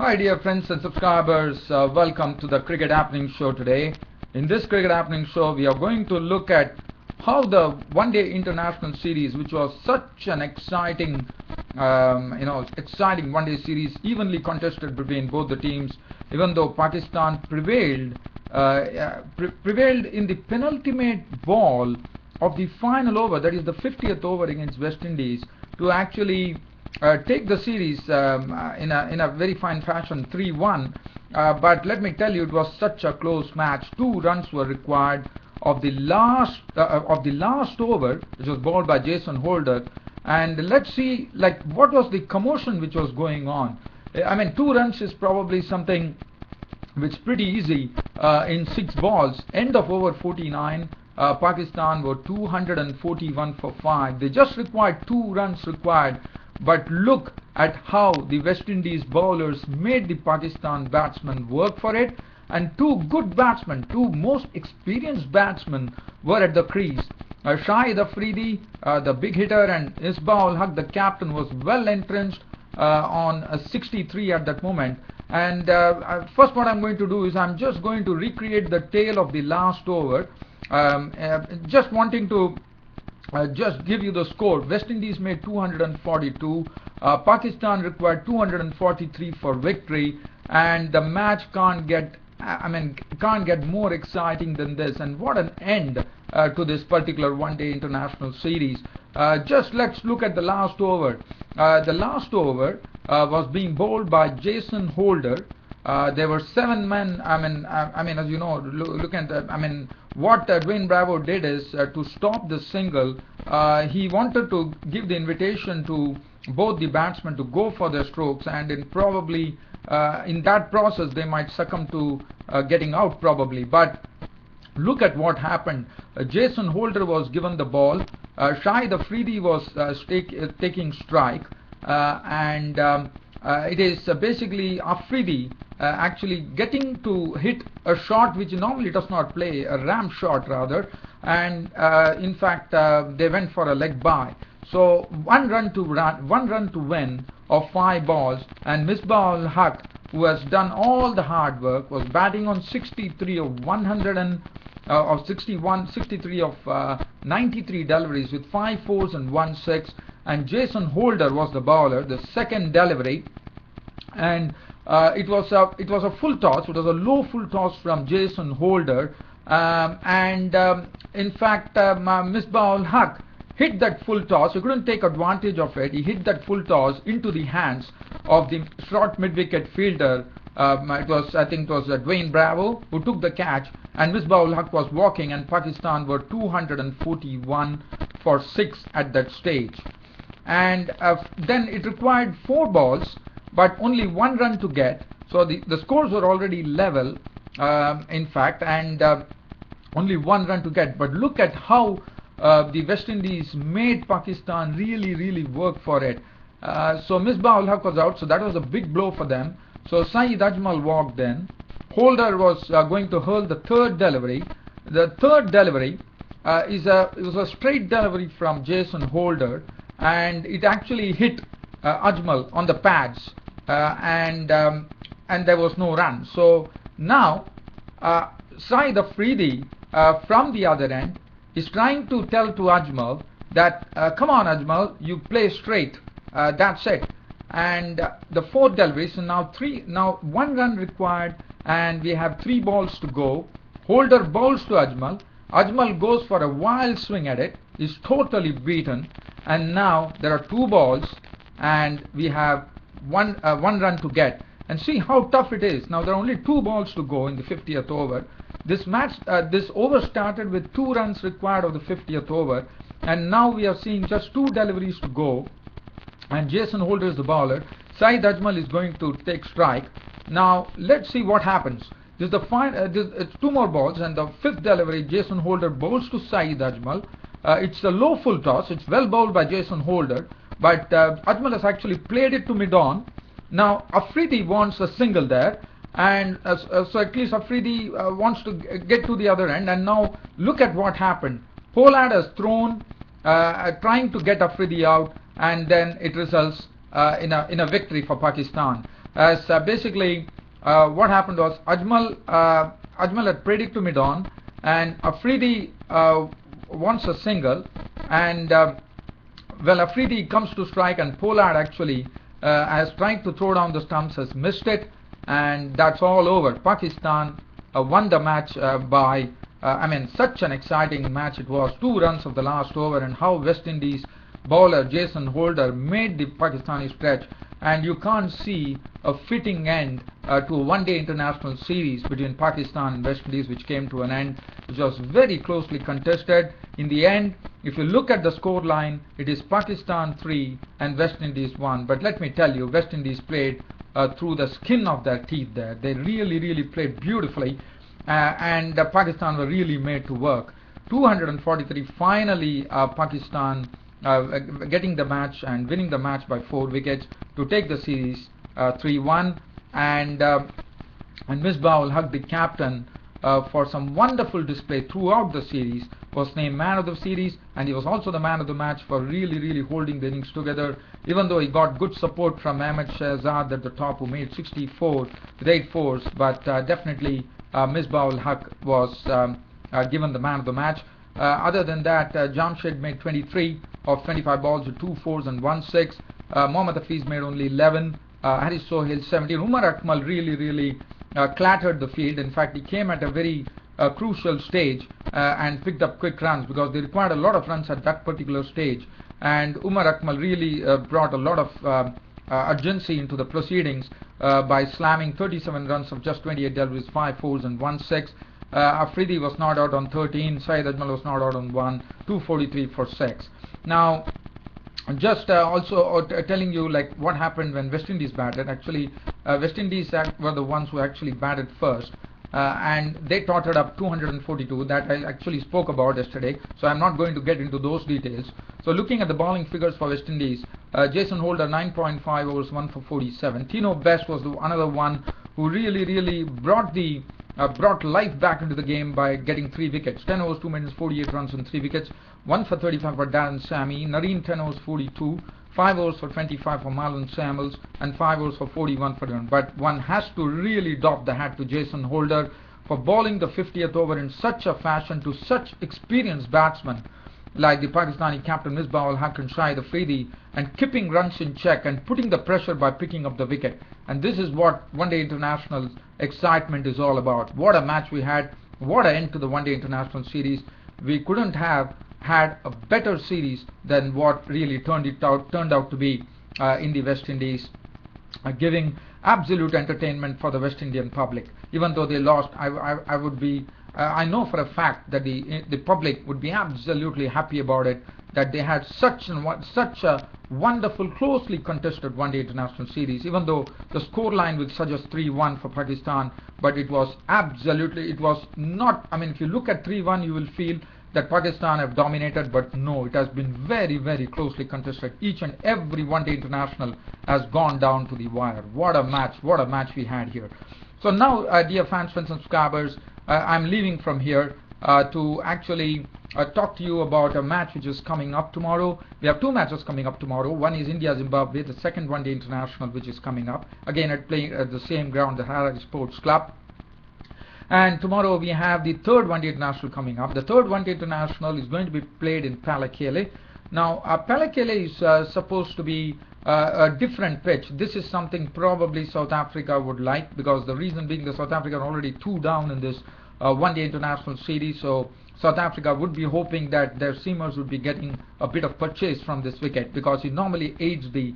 Hi dear friends and subscribers, welcome to the Cricket Happening Show today. In this Cricket Happening Show we are going to look at how the one-day international series, which was such an exciting exciting one-day series, evenly contested between both the teams, even though Pakistan prevailed in the penultimate ball of the final over, that is the 50th over against West Indies, to actually take the series in a very fine fashion, 3-1. But let me tell you, it was such a close match. 2 runs were required of the last over, which was bowled by Jason Holder. And let's see, what was the commotion which was going on. I mean, 2 runs is probably something which is pretty easy in 6 balls. End of over 49. Pakistan were 241 for 5. They just required 2 runs required. But look at how the West Indies bowlers made the Pakistan batsmen work for it, and 2 good batsmen, 2 most experienced batsmen, were at the crease. Shahid Afridi, the big hitter, and Misbah-ul-Haq, the captain, was well entrenched on 63 at that moment. And first what I'm going to do is I'm just going to recreate the tail of the last over, just wanting to just give you the score. West Indies made 242, Pakistan required 243 for victory, and the match can't get more exciting than this. And what an end to this particular one-day international series. Just let's look at the last over. The last over was being bowled by Jason Holder. There were 7 men. As you know, look at that. What Dwayne Bravo did is to stop the single. He wanted to give the invitation to both the batsmen to go for their strokes, and in that process they might succumb to getting out probably. But look at what happened. Jason Holder was given the ball. Shahid Afridi was taking strike, and it is basically Afridi actually getting to hit a shot which normally does not play, a ramp shot rather, and in fact they went for a leg bye. So 1 run to win of 5 balls, and Misbah-ul-Haq, who has done all the hard work, was batting on 63 of 63 of 93 deliveries with 5 fours and 1 6, and Jason Holder was the bowler, the second delivery, and it was a full toss. It was a low full toss from Jason Holder, in fact Misbah-ul-Haq hit that full toss. He couldn't take advantage of it. He hit that full toss into the hands of the short mid-wicket fielder. I think it was Dwayne Bravo who took the catch, and Misbah-ul-Haq was walking, and Pakistan were 241 for 6 at that stage. And then it required 4 balls, but only 1 run to get. So the scores were already level, in fact, and only 1 run to get. But look at how the West Indies made Pakistan really work for it. So Misbah-ul-Haq was out, so that was a big blow for them. So Saeed Ajmal walked in. Holder was going to hurl the 3rd delivery. The 3rd delivery was a straight delivery from Jason Holder, and it actually hit Ajmal on the pads, and there was no run. So now Saeed Afridi from the other end is trying to tell to Ajmal that come on Ajmal, you play straight, that's it. And the 4th delivery, so now 1 run required, and we have 3 balls to go. Holder bowls to Ajmal. Ajmal goes for a wild swing at it, is totally beaten, and now there are 2 balls, and we have one run to get. And see how tough it is. Now there are only 2 balls to go in the 50th over. This over started with 2 runs required of the 50th over, and now we are seeing just 2 deliveries to go, and Jason Holder is the bowler. Saeed Ajmal is going to take strike. Now let's see what happens. It's 2 more balls, and the 5th delivery, Jason Holder bowls to Saeed Ajmal. It's a low full toss. It's well bowled by Jason Holder, but Ajmal has actually played it to mid-on. Now Afridi wants a single there, and so at least Afridi wants to get to the other end. And now look at what happened. Pollard has thrown, trying to get Afridi out, and then it results in a victory for Pakistan. as basically what happened was Ajmal had prayed to mid-on, and Afridi wants a single, and well, Afridi comes to strike, and Pollard actually has tried to throw down the stumps, has missed it, and that's all over. Pakistan won the match by such an exciting match it was. 2 runs of the last over, and how West Indies bowler Jason Holder made the Pakistani stretch, and you can't see a fitting end to a one-day international series between Pakistan and West Indies, which came to an end, which was very closely contested. In the end, if you look at the score line, it is Pakistan 3 and West Indies 1. But let me tell you, West Indies played through the skin of their teeth there. They really played beautifully, and Pakistan were really made to work. 243, finally Pakistan getting the match and winning the match by 4 wickets to take the series 3-1, and Misbah-ul-Haq, the captain, for some wonderful display throughout the series, was named man of the series, and he was also the man of the match for really holding the innings together, even though he got good support from Ahmed Shahzad at the top, who made 64 with 8 fours, but definitely Misbah-ul-Haq was given the man of the match. Other than that, Jamshed made 23 of 25 balls with 2 fours and 1 6. Mohammad Hafiz made only 11. Haris Sohail 17. Umar Akmal really clattered the field. In fact, he came at a very crucial stage and picked up quick runs, because they required a lot of runs at that particular stage. And Umar Akmal really brought a lot of urgency into the proceedings by slamming 37 runs of just 28 deliveries, 5 fours and 1 6. Afridi was not out on 13. Syed Ajmal was not out on 1. 243 for 6. Now, just also telling you like what happened when West Indies batted. Actually, West Indies were the ones who actually batted first, and they totted up 242. That I actually spoke about yesterday, so I'm not going to get into those details. So looking at the bowling figures for West Indies, Jason Holder 9.5 overs, 1 for 47. Tino Best was another one who really brought life back into the game by getting 3 wickets. 10 overs, 2 minutes, 48 runs and 3 wickets. 1 for 35 for Darren Sammy. Nareen 10 overs, 42. 5 overs for 25 for Marlon Samuels, and 5 overs for 41 for Dylan. But one has to really doff the hat to Jason Holder for bowling the 50th over in such a fashion to such experienced batsmen like the Pakistani captain Misbah-ul-Haq and Shahid Afridi, and keeping runs in check and putting the pressure by picking up the wicket. And this is what one-day international excitement is all about. What a match we had. What an end to the one-day international series. We couldn't have had a better series than what really turned out to be in the West Indies, giving absolute entertainment for the West Indian public. Even though they lost, I would be I know for a fact that the public would be absolutely happy about it, that they had such a wonderful, closely contested one-day international series, even though the scoreline would suggest 3-1 for Pakistan, but it was not, if you look at 3-1, you will feel that Pakistan have dominated, but no, it has been very closely contested. Each and every one-day international has gone down to the wire. What a match we had here. So now, dear fans, friends and subscribers, I'm leaving from here to actually talk to you about a match which is coming up tomorrow. We have 2 matches coming up tomorrow. One is India Zimbabwe, the second one-day international, which is coming up again at playing at the same ground, the Harare Sports Club. And tomorrow we have the third one-day international coming up. The third one-day international is going to be played in Palakele. Now, Palakele is supposed to be a different pitch. This is something probably South Africa would like, because the reason being the South Africa are already 2 down in this one-day international series. So South Africa would be hoping that their seamers would be getting a bit of purchase from this wicket, because it normally aids the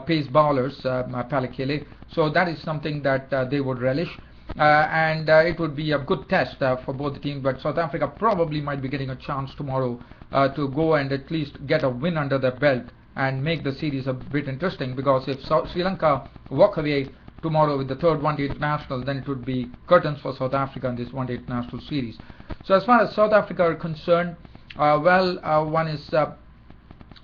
pace bowlers, Palakele. So that is something that they would relish. And it would be a good test for both the teams, but South Africa probably might be getting a chance tomorrow to go and at least get a win under their belt and make the series a bit interesting, because if Sri Lanka walk away tomorrow with the third one-day international, then it would be curtains for South Africa in this one-day international series. So as far as South Africa are concerned, one is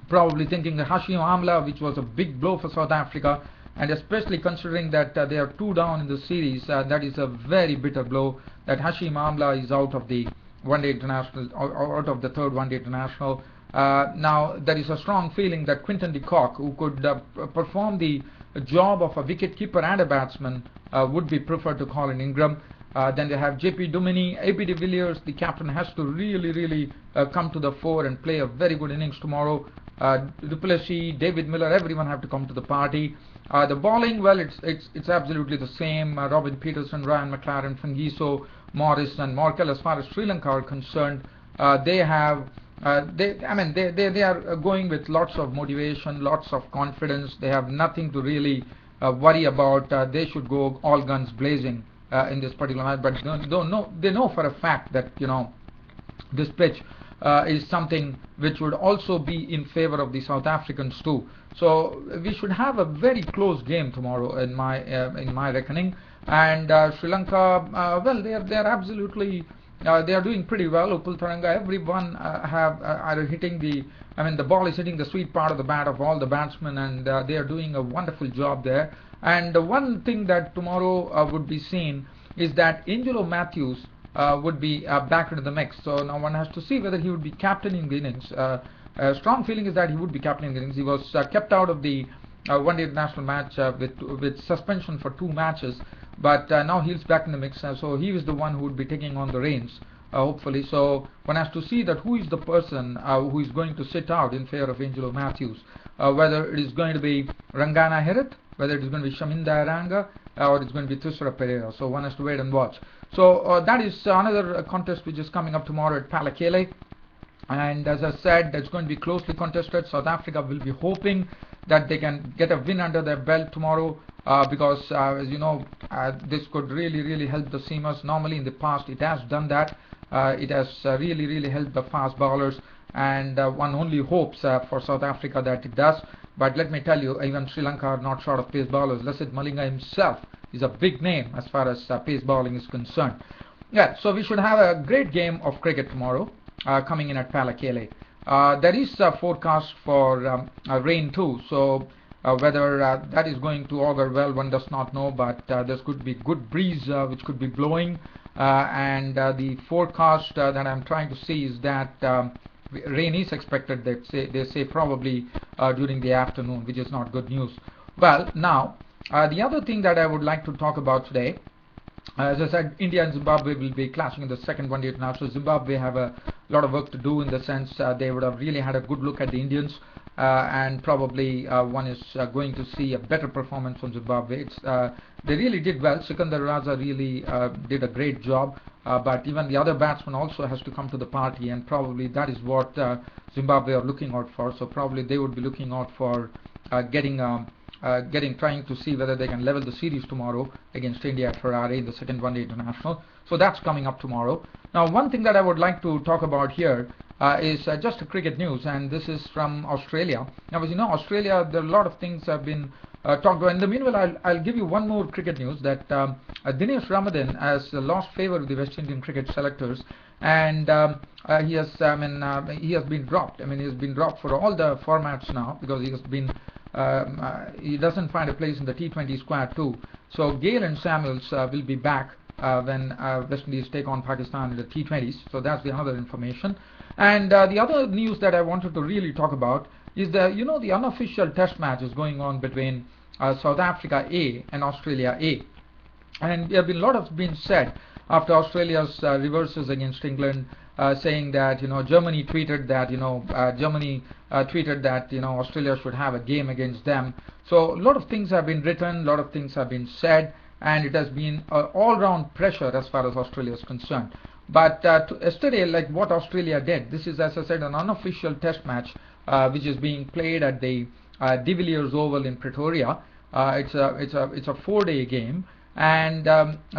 probably thinking that Hashim Amla, which was a big blow for South Africa, and especially considering that they are 2 down in the series, that is a very bitter blow, that Hashim Amla is out of the one-day international, out of the third one-day international. Now there is a strong feeling that Quinton de Kock, who could perform the job of a wicket keeper and a batsman would be preferred to Colin Ingram. Then they have JP Duminy, AB de Villiers. The captain has to really come to the fore and play a very good innings tomorrow. Duplessis, David Miller, everyone have to come to the party. The bowling, well, it's absolutely the same. Robin Peterson, Ryan McLaren, Fangiso, Morris, and Morkel. As far as Sri Lanka are concerned, they are going with lots of motivation, lots of confidence. They have nothing to really worry about. They should go all guns blazing in this particular match, but they know for a fact that this pitch is something which would also be in favor of the South Africans too. So we should have a very close game tomorrow in my reckoning. And Sri Lanka, well, they are absolutely they are doing pretty well. Upul Taranga, everyone are hitting the ball is hitting the sweet part of the bat of all the batsmen, and they are doing a wonderful job there. And one thing that tomorrow would be seen is that Angelo Matthews would be back into the mix. So now one has to see whether he would be captaining the innings. A strong feeling is that he would be captaining the innings. He was kept out of the one-day international match with suspension for 2 matches, but now he's back in the mix. So he is the one who would be taking on the reins, hopefully. So one has to see that who is the person who is going to sit out in favor of Angelo Matthews. Whether it is going to be Rangana Herath, whether it is going to be Shaminda Aranga, or it's going to be Thisara Pereira. So one has to wait and watch. So that is another contest which is coming up tomorrow at Palakele. And as I said, it's going to be closely contested. South Africa will be hoping that they can get a win under their belt tomorrow, because as you know, this could really help the seamers. Normally in the past it has done that. It has really helped the fast bowlers, and one only hopes for South Africa that it does. But let me tell you, even Sri Lanka are not short of pace bowlers. Lasith Malinga himself is a big name as far as pace bowling is concerned. Yeah, so we should have a great game of cricket tomorrow coming in at Palakele. There is a forecast for rain too, so whether that is going to augur well, one does not know, but there could be good breeze which could be blowing, and the forecast that I'm trying to see is that rain is expected. They say probably during the afternoon, which is not good news. Well, now the other thing that I would like to talk about today, as I said, India and Zimbabwe will be clashing in the second one-day international. Zimbabwe have a lot of work to do in the sense they would have really had a good look at the Indians, and probably one is going to see a better performance from Zimbabwe. They really did well. Sikandar Raza really did a great job, but even the other batsman also has to come to the party, and probably that is what Zimbabwe are looking out for. So probably they would be looking out for trying to see whether they can level the series tomorrow against India at Harare in the second one-day international. So that's coming up tomorrow. Now, one thing that I would like to talk about here is just a cricket news, and this is from Australia. Now, as you know, Australia, there are a lot of things have been talked about. In the meanwhile, I'll give you one more cricket news that Dinesh Ramadan has lost favour with the West Indian cricket selectors, and he has been dropped. He has been dropped for all the formats now because he has been he doesn't find a place in the T20 squad too. So Gale and Samuels will be back when West Indies take on Pakistan in the T20s. So that's the other information. And the other news that I wanted to really talk about is the unofficial test match is going on between South Africa A and Australia A. And there have been a lot of been said after Australia's reverses against England, saying that Germany tweeted that Australia should have a game against them. So a lot of things have been written, a lot of things have been said, and it has been all-round pressure as far as Australia is concerned. But yesterday, like what Australia did, this is, as I said, an unofficial test match which is being played at the De Villiers Oval in Pretoria. It's a 4-day game, and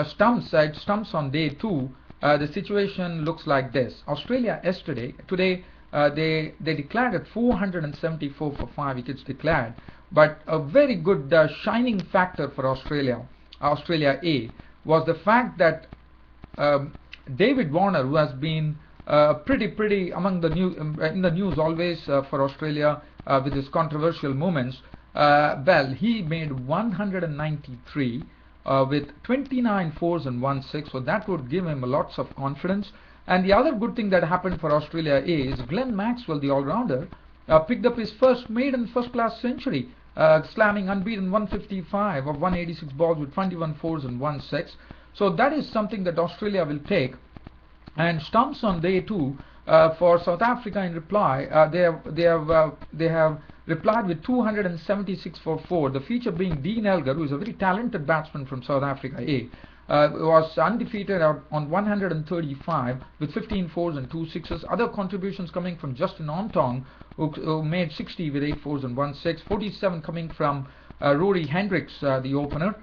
stumps on day 2. The situation looks like this. Australia today they declared at 474 for 5 wickets declared, but a very good shining factor for Australia A was the fact that David Warner, who has been pretty among the in the news always for Australia with his controversial movements, well, he made 193 with 29 fours and 1 6, so that would give him lots of confidence. And the other good thing that happened for Australia A is Glenn Maxwell, the all-rounder, picked up his first maiden first-class century slamming unbeaten 155 of 186 balls with 21 fours and 1 6. So that is something that Australia will take. And stumps on day 2 for South Africa in reply. They have replied with 276 for 4. The feature being Dean Elgar, who is a very talented batsman from South Africa. Was undefeated on 135 with 15 fours and 2 sixes. Other contributions coming from Justin Ontong, who made 60 with 8 fours and 1 6. 47 coming from Rory Hendricks, the opener,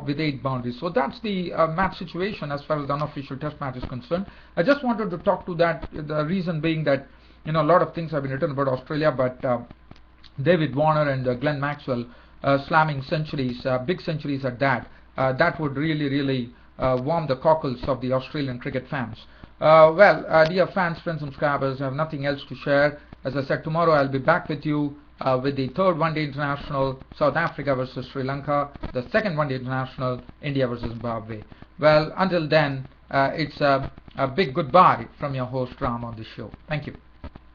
with 8 boundaries. So that's the match situation as far as the unofficial test match is concerned. I just wanted to talk to that, the reason being that a lot of things have been written about Australia, but David Warner and Glenn Maxwell slamming centuries, big centuries at that. That would really warm the cockles of the Australian cricket fans. Dear fans, friends and subscribers, I have nothing else to share. As I said, tomorrow I'll be back with you with the third one-day international, South Africa versus Sri Lanka, the second one-day international, India versus Zimbabwe. Well, until then, it's a big goodbye from your host Ram on this show. Thank you.